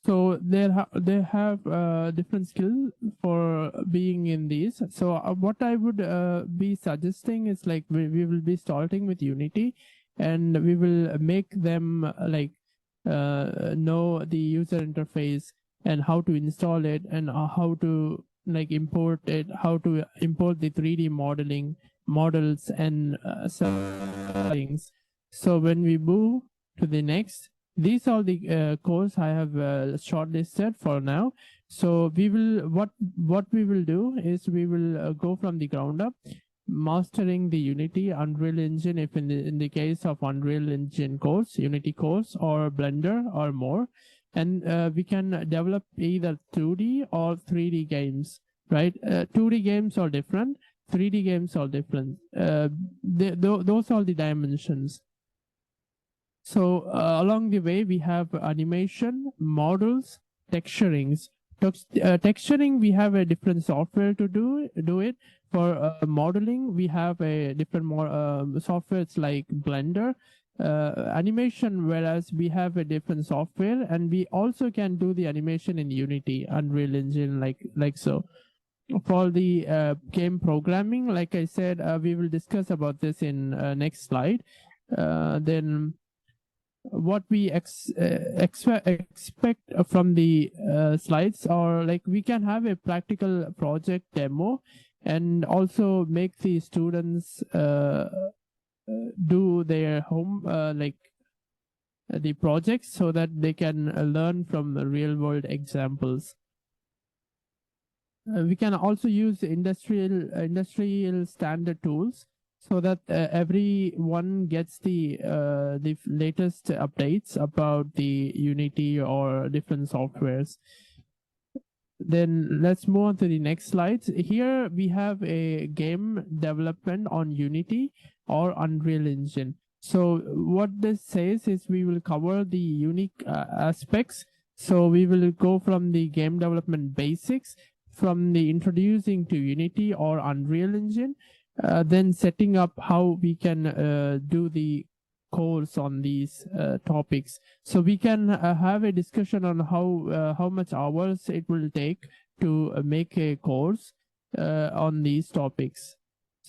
So they have different skill for being in these. So what I would be suggesting is like we will be starting with Unity, and we will make them know the user interface and how to install it, and how to like import it, how to import the 3D modeling models and some things. So when we move to the next, these are the course I have shortlisted for now. So we will what we will do is we will go from the ground up, mastering the Unity, Unreal Engine, if in the case of Unreal Engine course, Unity course, or Blender or more, and we can develop either 2D or 3D games, right? 2D games are different, 3D games are different. Those are the dimensions. So along the way, we have animation, models, texturings. Texturing, we have a different software to do it. For modeling, we have a different software. It's like Blender. Animation, whereas we have a different software, and we also can do the animation in Unity, Unreal Engine, like so. For the game programming, like I said, we will discuss about this in next slide. Then what we expect from the slides are like we can have a practical project demo, and also make the students do their home the projects, so that they can learn from real world examples. We can also use industrial standard tools, so that everyone gets the latest updates about the Unity or different softwares. Then let's move on to the next slides. Here we have a game development on Unity or Unreal Engine. So what this says is we will cover the unique aspects. So we will go from the game development basics, from the introducing to Unity or Unreal Engine, then setting up how we can do the course on these topics. So we can have a discussion on how much hours it will take to make a course on these topics.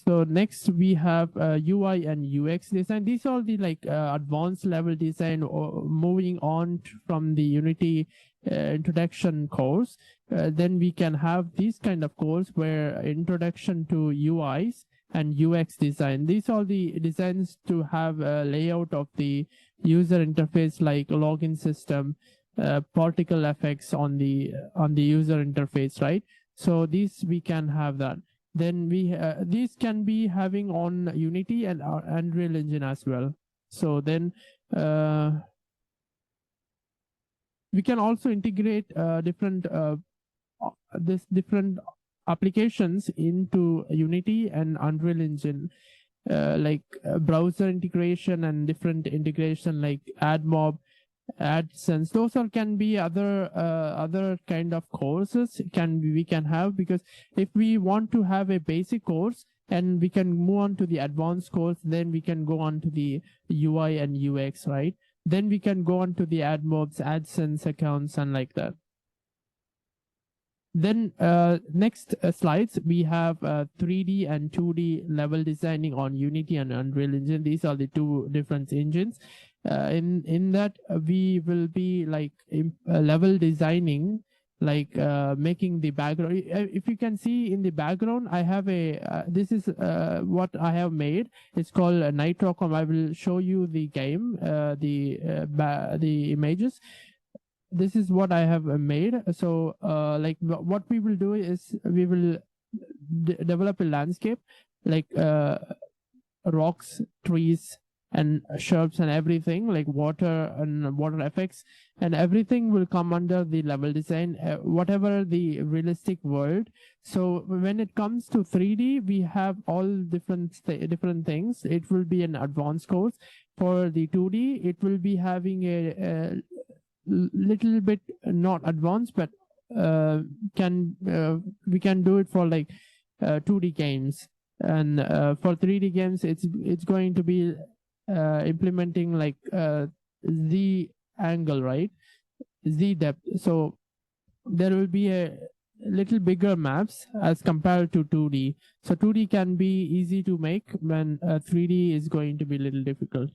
So next we have UI and UX design. These are the advanced level design, or moving on from the Unity introduction course. Then we can have this kind of course where introduction to UIs and UX design. These are the designs to have a layout of the user interface, like login system, particle effects on the user interface, right? So these we can have that. Then these can be having on Unity and Unreal Engine as well. So then we can also integrate different applications into Unity and Unreal Engine, browser integration and different integration like AdMob, AdSense. Those can be other kind of courses we can have, because if we want to have a basic course and we can move on to the advanced course, then we can go on to the UI and UX, right? Then we can go on to the AdMobs, AdSense accounts, and like that. Then next slides, we have 3D and 2D level designing on Unity and Unreal Engine. These are the two different engines. In that we will be level designing, making the background. If you can see in the background, I have a this is what I have made. It's called Nitrocom. I will show you the game, the images. This is what I have made. So what we will do is we will develop a landscape, rocks, trees, and shrubs, and everything, like water and water effects, and everything will come under the level design, whatever the realistic world. So when it comes to 3D, we have all different things. It will be an advanced course. For the 2D, it will be having a little bit not advanced, but we can do it for 2D games. And for 3D games, it's going to be implementing like Z angle, right? Z depth. So there will be a little bigger maps as compared to 2D. So 2D can be easy to make when 3D is going to be a little difficult.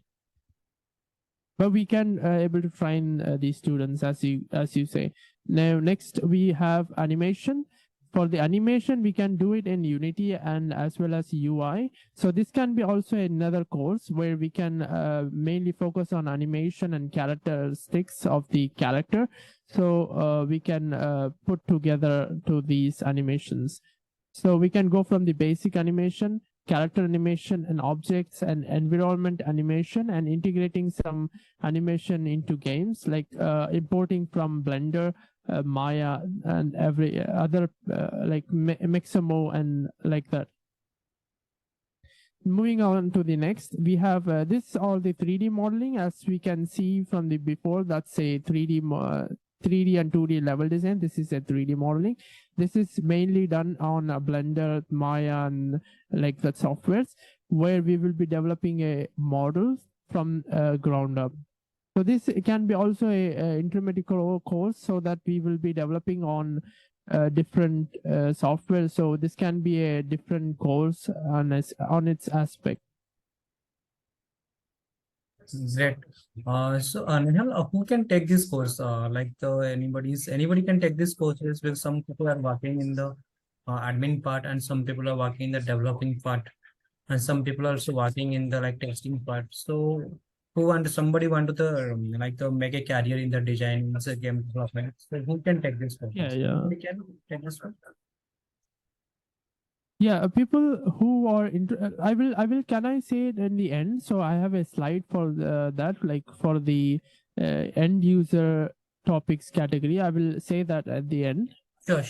But we can able to train these students as you say. Now next we have animation. For the animation, we can do it in Unity and as well as UI. So this can be also another course where we can mainly focus on animation and characteristics of the character. So we can put together to these animations. So we can go from the basic animation, character animation, and objects and environment animation, and integrating some animation into games, like importing from Blender, Maya, and every other like Mixamo and like that. Moving on to the next, we have this all the 3D modeling. As we can see from the before, that's a 3D and 2D level design. This is a 3D modeling. This is mainly done on a Blender, Maya, and like that softwares, where we will be developing a model from ground up. So this can be also a intermediate course, so that we will be developing on different software. So this can be a different course on its aspect. Great. Nihal, who can take this course? Anybody can take this courses. With some people are working in the admin part, and some people are working in the developing part, and some people are also working in the like testing part. So somebody want to make a career in the design, in the game development. So who can take this course? Yeah. Somebody can take this one. Yeah, people who are I will can I say it in the end? So I have a slide for that, like for the end user topics category. I will say that at the end. Sure.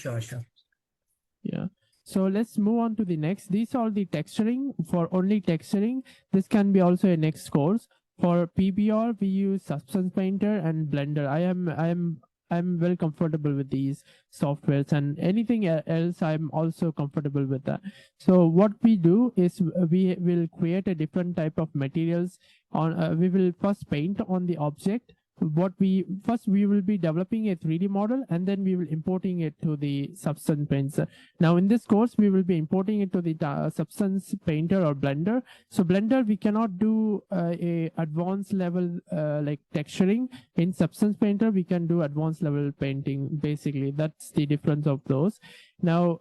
Yeah. So let's move on to the next. These are the texturing. For only texturing, this can be also a next course. For PBR, we use Substance Painter and Blender. I'm well comfortable with these softwares, and anything else I'm also comfortable with that. So what we do is we will create a different type of materials on. We will first paint on the object. We will be developing a 3D model, and then we will importing it to the Substance Painter. Now in this course, we will be importing it to the Substance Painter or Blender. So Blender, we cannot do a advanced level like texturing. In Substance Painter, we can do advanced level painting. Basically, that's the difference of those. Now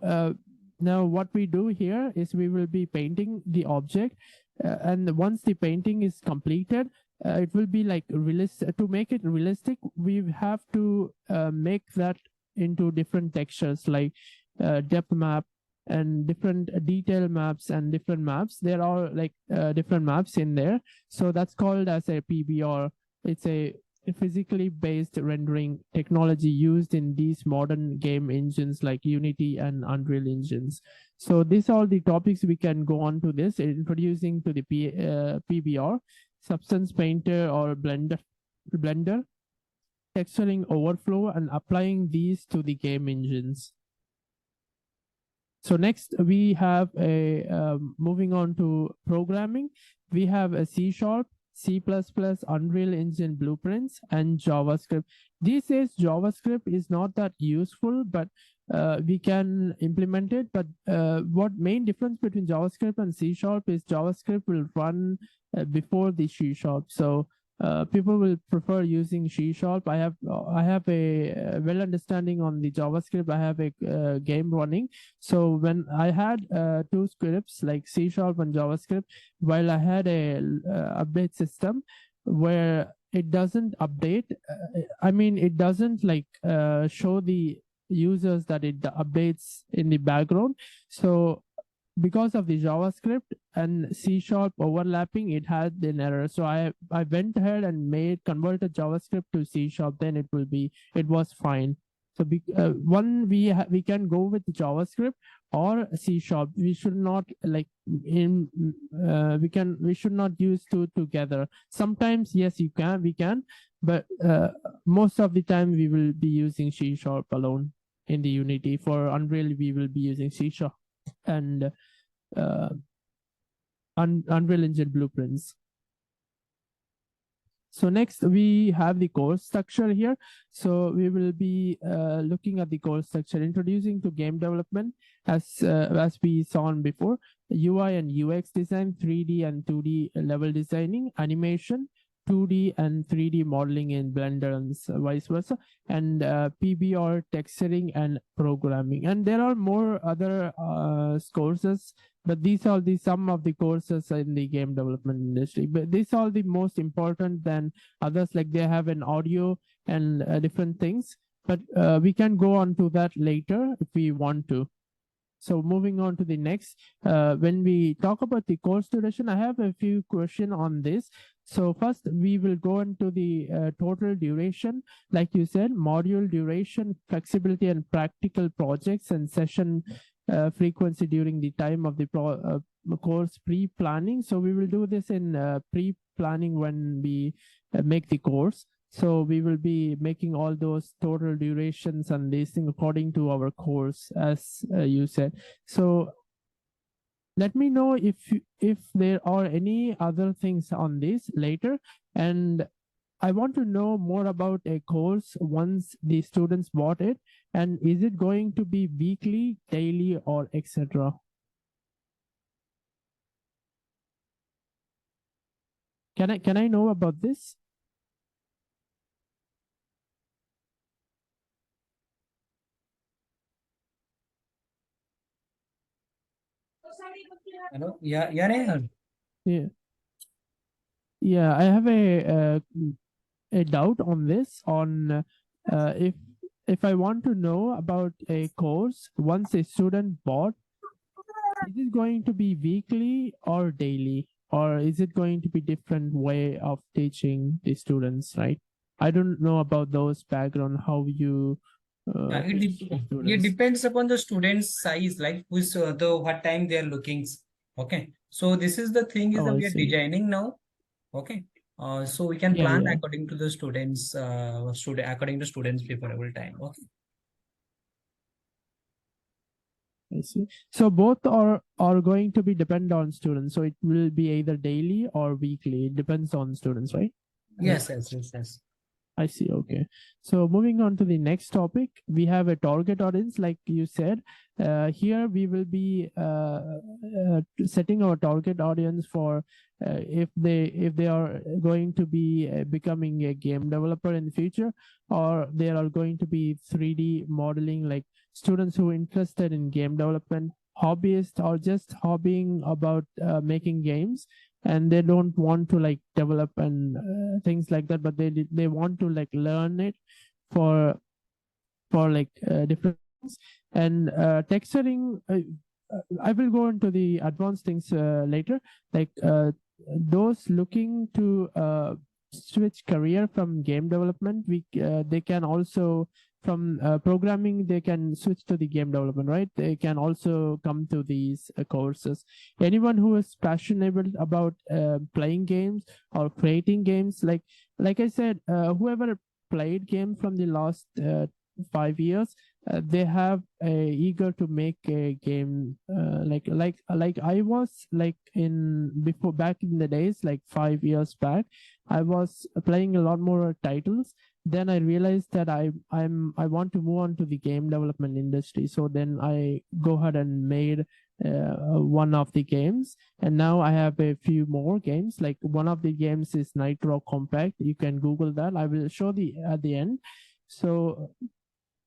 what we do here is we will be painting the object, and once the painting is completed, it will be like realistic. To make it realistic, we have to make that into different textures, like depth map and different detail maps and different maps. There are like different maps in there. So that's called as a PBR. It's a physically based rendering technology used in these modern game engines like Unity and Unreal engines. So these are the topics we can go on to this, introducing to the PBR, Substance Painter or Blender, texturing overflow, and applying these to the game engines. So next we have a moving on to programming. We have a C#, C++, Unreal Engine blueprints, and JavaScript. These days, JavaScript is not that useful, but we can implement it. But what main difference between JavaScript and C# is JavaScript will run before the C#. So people will prefer using C#. I have a well understanding on the JavaScript. I have a game running. So when I had two scripts like C# and JavaScript, while I had a update system where it doesn't update. I mean, it doesn't like show the users that it updates in the background. So because of the JavaScript and C# overlapping, it had an error. So I went ahead and converted JavaScript to C#. Then it was fine. So we can go with JavaScript or C#. We should not like we should not use two together. Sometimes yes, we can, but most of the time we will be using C# alone in the Unity. For Unreal, we will be using C# and Unreal Engine blueprints. So next we have the course structure here. So we will be looking at the course structure, introducing to game development as we saw on before, UI and UX design, 3D and 2D level designing, animation, 2D and 3D modeling in Blender and vice versa, and PBR texturing and programming. And there are more other courses, but these are the some of the courses in the game development industry. But these are the most important than others, like they have an audio and different things. But we can go on to that later if we want to. So moving on to the next, when we talk about the course duration, I have a few questions on this. So first, we will go into the total duration, like you said, module duration, flexibility and practical projects, and session frequency during the time of the course pre-planning. So we will do this in pre-planning when we make the course. So we will be making all those total durations and these things according to our course, as you said. So let me know if there are any other things on this later. And I want to know more about a course once the students bought it. And is it going to be weekly, daily, or etc.? Can I know about this? Hello? Yeah, Rehan. Yeah. Yeah, I have a doubt on this, on if I want to know about a course once a student bought, is it going to be weekly or daily, or is it going to be different way of teaching the students, right? I don't know about those background, how you Yeah, teach the it students. depends upon the student's size, like which the what time they are looking. Okay, so this is the thing is Oh, that I we are see. designing now. Okay, so we can Yeah, plan yeah, according to the students, according to students' preferable time. Okay. I see. So both are going to be depend on students. So it will be either daily or weekly. It depends on students, right? Yes. I see. Okay. So moving on to the next topic, we have a target audience, like you said. Here we will be setting our target audience for if they are going to be becoming a game developer in the future, or they are going to be 3D modeling, like students who are interested in game development, hobbyists, or just hobbying about making games, and they don't want to like develop and things like that, but they want to like learn it for like different things. And texturing, I will go into the advanced things later, like those looking to switch career from game development, they can also from programming, they can switch to the game development, right? They can also come to these courses. Anyone who is passionate about playing games or creating games, like I said, whoever played game from the last 5 years, they have eager to make a game, like I was like in before, back in the days, like 5 years back, I was playing a lot more titles. Then I realized that I want to move on to the game development industry. So then I go ahead and made one of the games, and now I have a few more games. Like one of the games is Nitro Compact. You can Google that. I will show the at the end. So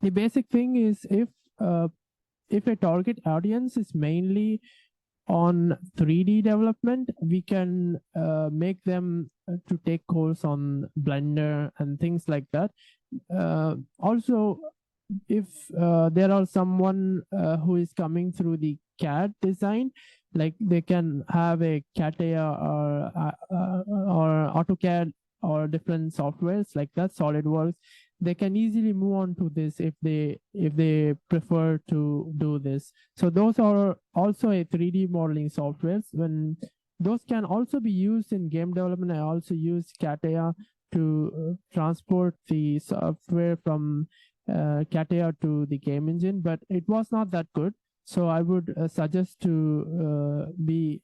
the basic thing is, if a target audience is mainly on 3D development, we can make them to take course on Blender and things like that. Also, if there are someone who is coming through the CAD design, like they can have a CATIA or AutoCAD or different softwares like that, SolidWorks. They can easily move on to this if they prefer to do this. So those are also a 3D modeling softwares. When those can also be used in game development, I also use CATIA to transport the software from CATIA to the game engine, but it was not that good. So I would suggest to be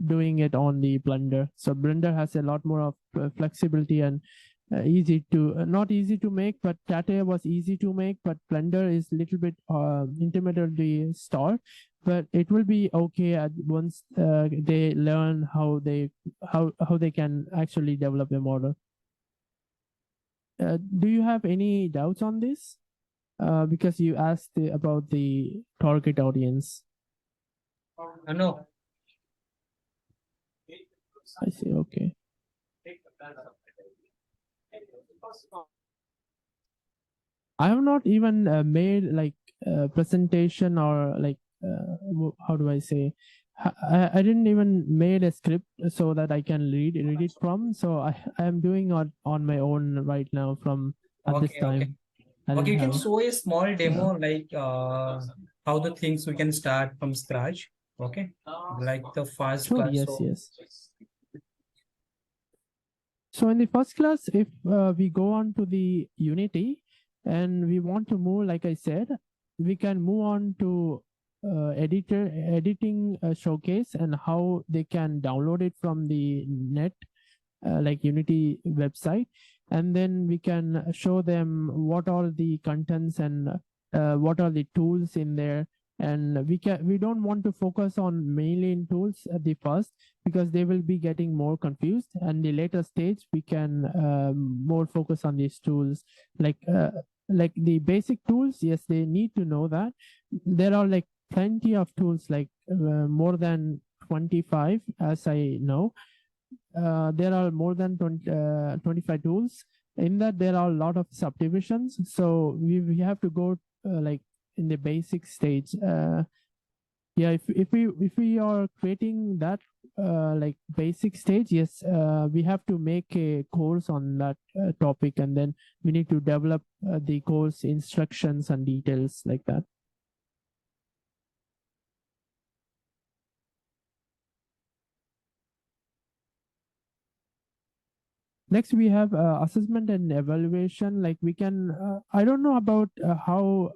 doing it on the Blender. So Blender has a lot more of flexibility and easy to not easy to make, but Tate was easy to make, but Blender is a little bit intermediately start, but it will be okay once they learn how they can actually develop a model. Do you have any doubts on this? Because you asked about the target audience. No. I see. Okay. I have not even made like a presentation or like how do I say? I didn't even made a script so that I can read it from. So I am doing it on my own right now from at this time. Okay, you can show a small demo like how the things we can start from scratch. Okay, like the first class. Yes. So in the first class, if we go on to the Unity and we want to move, like I said, we can move on to editing showcase and how they can download it from the net, like Unity website. And then we can show them what are the contents and what are the tools in there. And we don't want to focus on mainly in tools at the first, because they will be getting more confused, and the later stage we can more focus on these tools, like the basic tools. Yes, they need to know that there are like plenty of tools, like more than 25 as I know. There are more than 25 tools. In that there are a lot of subdivisions, so we have to go like in the basic stage. Yeah, if we are creating that like basic stage, yes, we have to make a course on that topic, and then we need to develop the course instructions and details like that. Next, we have assessment and evaluation. Like we can, I don't know about how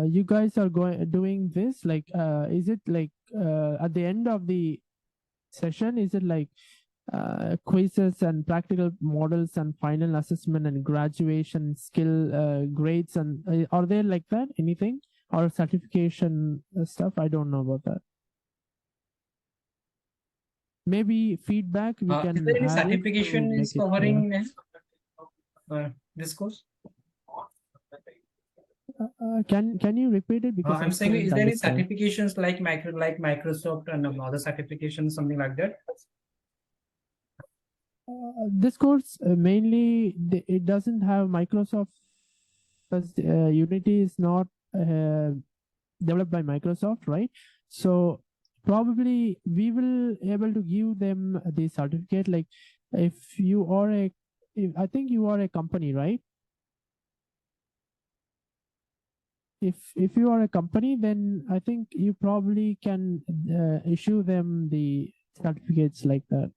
you guys are doing this. Like, is it like at the end of the session, is it like quizzes and practical models and final assessment and graduation skill grades, and are there like that anything, or certification stuff? I don't know about that. Maybe feedback we can is there any add certification is covering this course? Can you repeat it, because I'm saying, is there any certifications like Microsoft and other certifications, something like that? This course mainly it doesn't have Microsoft, because Unity is not developed by Microsoft, right? So probably we will able to give them the certificate. Like if you are I think you are a company, right? If you are a company, then I think you probably can issue them the certificates like that.